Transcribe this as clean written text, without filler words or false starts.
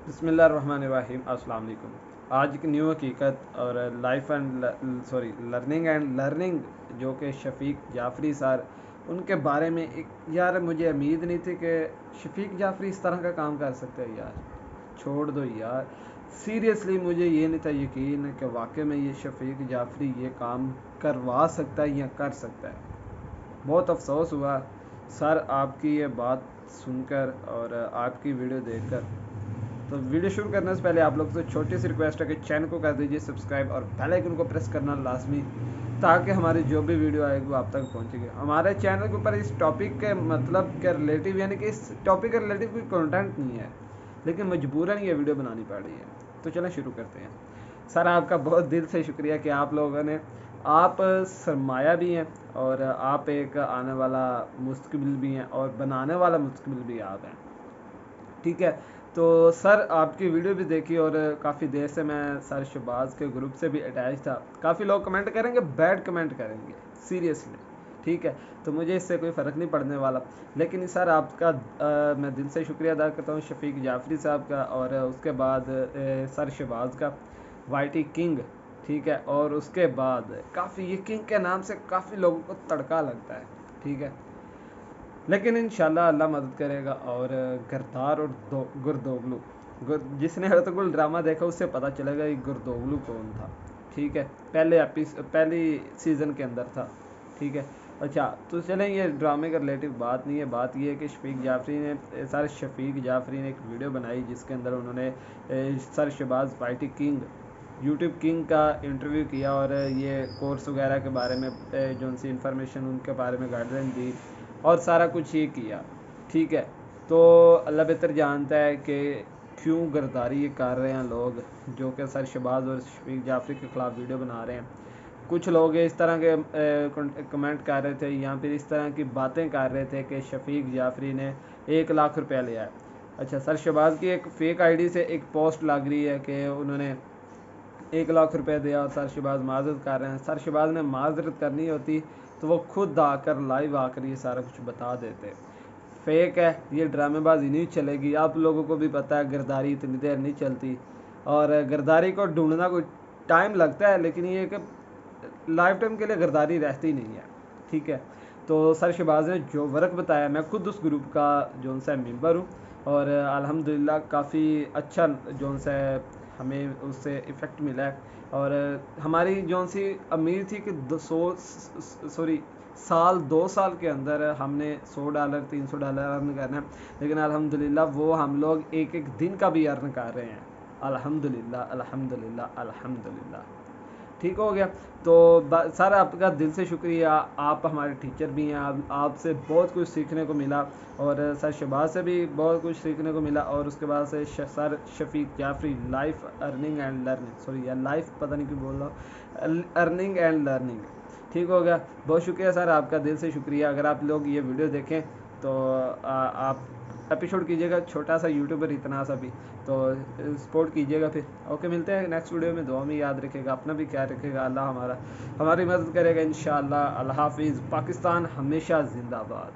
बिस्मिल्लाहिर्रहमानिर्रहीम। अस्सलाम वालेकुम। आज की न्यू हकीकत और life and learning and learning जो कि शफीक जाफ़री सर उनके बारे में एक यार मुझे उम्मीद नहीं थी कि शफीक जाफ़री इस तरह का काम कर सकते हैं यार। छोड़ दो यार, सीरियसली मुझे ये नहीं था यकीन कि वाकई में ये शफीक जाफ़री ये काम करवा सकता है या कर सकता है। बहुत अफसोस हुआ सर आपकी ये बात सुनकर और आपकी वीडियो देखकर। तो वीडियो शुरू करने से पहले आप लोग से छोटी सी रिक्वेस्ट है कि चैनल को कर दीजिए सब्सक्राइब और बेल आइकन को प्रेस करना लाजमी, ताकि हमारी जो भी वीडियो आएगी वो आप तक पहुंचेगी। हमारे चैनल के ऊपर इस टॉपिक के मतलब के रिलेटिव यानी कि इस टॉपिक के रिलेटिव कोई कंटेंट नहीं है, लेकिन मजबूरन ये वीडियो बनानी पड़ रही है। तो चलें शुरू करते हैं। सर आपका बहुत दिल से शुक्रिया कि आप लोगों ने, आप सरमाया भी हैं और आप एक आने वाला मुस्तकबिल भी हैं और बनाने वाला मुस्तकबिल भी आप हैं। ठीक है, तो सर आपकी वीडियो भी देखी और काफ़ी देर से मैं सर शहबाज के ग्रुप से भी अटैच था। काफ़ी लोग कमेंट करेंगे, बैड कमेंट करेंगे सीरियसली, ठीक है, तो मुझे इससे कोई फ़र्क नहीं पड़ने वाला। लेकिन सर आपका मैं दिल से शुक्रिया अदा करता हूँ शफीक जाफ़री साहब का, और उसके बाद सर शहबाज का, वाईटी किंग। ठीक है, और उसके बाद काफ़ी ये किंग के नाम से काफ़ी लोगों को तड़का लगता है। ठीक है, लेकिन इंशाल्लाह अल्लाह मदद करेगा। और गरदार और गुरदोगलू, जिसने हरतगुल ड्रामा देखा उससे पता चलेगा ये गुरदोगलू कौन था। ठीक है, पहली सीज़न के अंदर था। ठीक है, अच्छा तो चलें, ये ड्रामे का रिलेटिव बात नहीं है। बात ये है कि शफीक जाफ़री ने, सर शफीक जाफ़री ने एक वीडियो बनाई जिसके अंदर उन्होंने sir Shahbaz YT king, YouTube king का इंटरव्यू किया और ये कोर्स वगैरह के बारे में जो उनसे इंफॉर्मेशन उनके बारे में गाइडलाइन दी और सारा कुछ ये किया। ठीक है, तो अल्लाह बेहतर जानता है कि क्यों गर्दारी ये कर रहे हैं लोग जो कि सर शहबाज और शफीक जाफ़री के ख़िलाफ़ वीडियो बना रहे हैं। कुछ लोग इस तरह के कमेंट कर रहे थे या फिर इस तरह की बातें कर रहे थे कि शफीक जाफ़री ने 1 लाख रुपया लिया है। अच्छा, सर शहबाज की एक फ़ेक आईडी से एक पोस्ट लग रही है कि उन्होंने 1 लाख रुपये दिया और सर शहबाज माजरत कर रहे हैं। सर शहबाज ने माजरत करनी होती तो वो खुद आकर लाइव आकर ये सारा कुछ बता देते। फेक है, ये ड्रामेबाजी नहीं चलेगी। आप लोगों को भी पता है गर्दारी इतनी देर नहीं चलती, और गर्दारी को ढूंढना कोई टाइम लगता है, लेकिन ये कि लाइफ टाइम के लिए गर्दारी रहती नहीं है। ठीक है, तो सर शहबाज ने जो वर्क बताया, मैं खुद उस ग्रुप का जो उनसे मेंबर हूँ और अल्हम्दुलिल्लाह काफ़ी अच्छा जो उनसे हमें उससे इफ़ेक्ट मिला है। और हमारी जो सी उम्मीद थी कि 2 साल के अंदर हमने $100 $300 अर्न करना है, लेकिन अल्हम्दुलिल्लाह वो हम लोग एक एक दिन का भी अर्न कर रहे हैं। अल्हम्दुलिल्लाह अल्हम्दुलिल्लाह अल्हम्दुलिल्लाह। ठीक हो गया। तो सर आपका दिल से शुक्रिया, आप हमारे टीचर भी हैं। आपसे बहुत कुछ सीखने को मिला और सर शहबाज से भी बहुत कुछ सीखने को मिला। और उसके बाद से sir Shafiq Jafri life earning and learning, sorry यार लाइफ पता नहीं क्यों बोल रहा हूँ, अर्निंग एंड लर्निंग। ठीक हो गया, बहुत शुक्रिया सर आपका दिल से शुक्रिया। अगर आप लोग ये वीडियो देखें तो आप एपिसोड कीजिएगा, छोटा सा यूट्यूबर इतना सा भी, तो सपोर्ट कीजिएगा। फिर ओके, मिलते हैं नेक्स्ट वीडियो में। दुआ में याद रखेगा, अपना भी ख्याल रखेगा। अल्लाह हमारी मदद करेगा इंशाअल्लाह। अल्लाह हाफिज़। पाकिस्तान हमेशा जिंदाबाद।